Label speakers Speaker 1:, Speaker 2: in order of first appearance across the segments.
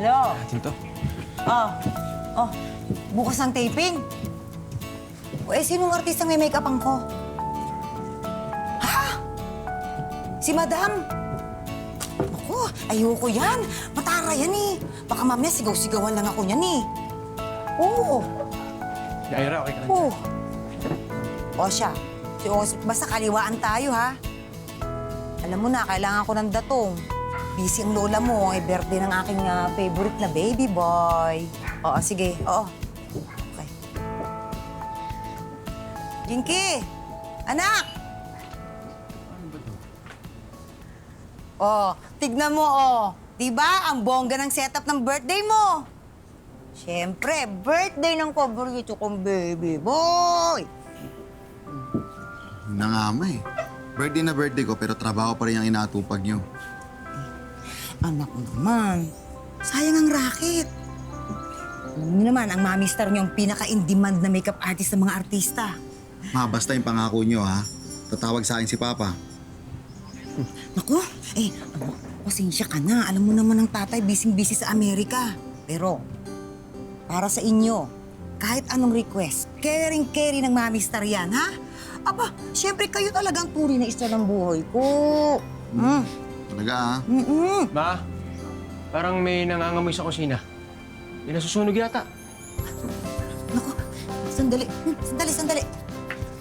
Speaker 1: Hello?
Speaker 2: Atin to.
Speaker 1: Bukas ang taping. Sinong artistang may make-upan ko? Ha? Si Madam? Ako, ayoko yan. Matara yan eh. Baka mamaya sigaw-sigawan lang ako niyan eh. Oo.
Speaker 2: Ira, okay ka lang.
Speaker 1: Oo. O siya. Basta kaliwaan tayo ha. Alam mo na, kailangan ko ng datong. Busy ang lola mo. Birthday ng aking favorite na baby boy. Oo, sige. Oo. Okay. Jinky! Anak! Oh, tignan mo, oh. Diba, ang bongga ng setup ng birthday mo? Siyempre, birthday ng paborito kong baby boy.
Speaker 3: Nangama eh. Birthday na birthday ko pero trabaho pa rin ang inaatupag nyo.
Speaker 1: Anak naman, sayang ang racket. Alam niyo naman, ang mami star niyo ang pinaka-in-demand na makeup artist ng mga artista.
Speaker 3: Ma, basta yung pangako nyo ha. Tatawag sa akin si Papa.
Speaker 1: Naku, pasensya ka na. Alam mo naman ang tatay, busy-busy sa Amerika. Pero, para sa inyo, kahit anong request, caring-carry ng mami star yan, ha? Aba, siyempre kayo talagang turi na isa ng buhay ko.
Speaker 3: Talaga ha?
Speaker 2: Ma, parang may nangangamoy sa kusina. May nasusunog yata.
Speaker 1: Naku, sandali.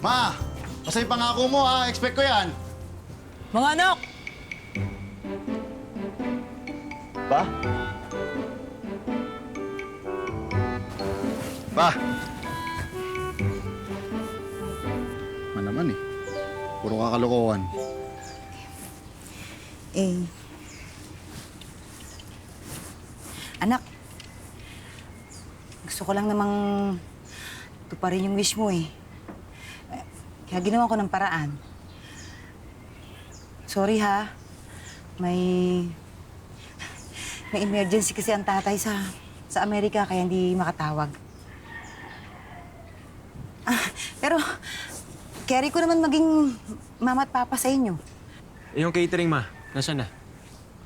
Speaker 3: Ma! Basta yung pangako mo ha. Expect ko yan.
Speaker 1: Mga anak!
Speaker 3: Pa? Pa! Ma naman eh. Puro kakalokohan.
Speaker 1: Anak, gusto ko lang namang tuparin yung wish mo eh. Kaya ginawa ko ng paraan. Sorry ha, may emergency kasi ang tatay sa Amerika kaya hindi makatawag. Pero carry ko naman maging mama at papa sa inyo.
Speaker 2: Yung catering, ma. Nasaan na?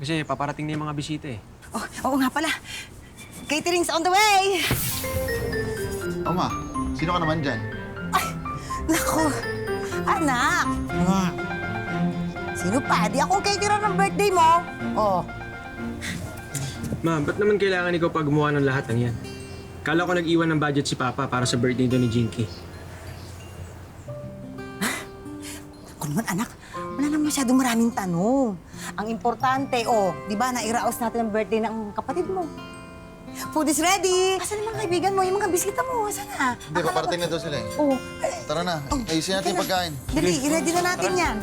Speaker 2: Kasi paparating na yung mga bisita eh.
Speaker 1: Oo nga pala. Catering's on the way!
Speaker 3: Oh ma, sino ka naman dyan?
Speaker 1: Naku, anak! Sino pa? Di akong caterer ng birthday mo. Oh.
Speaker 2: Ma, ba't naman kailangan ikaw pa gumawa ng lahat ng yan? Kala ko nag-iwan ng budget si Papa para sa birthday doon ni Jinky.
Speaker 1: Ako naman, anak, wala naman masyadong maraming tanong. Ang importante, di ba, nairaos natin ang birthday ng kapatid mo. Food is ready! Asan yung mga kaibigan mo? Yung mga bisita mo, asan na?
Speaker 3: Hindi, paparating na daw sila eh.
Speaker 1: Oh,
Speaker 3: Tara na, ayusin natin yung pagkain.
Speaker 1: Dali, i-ready na natin yan.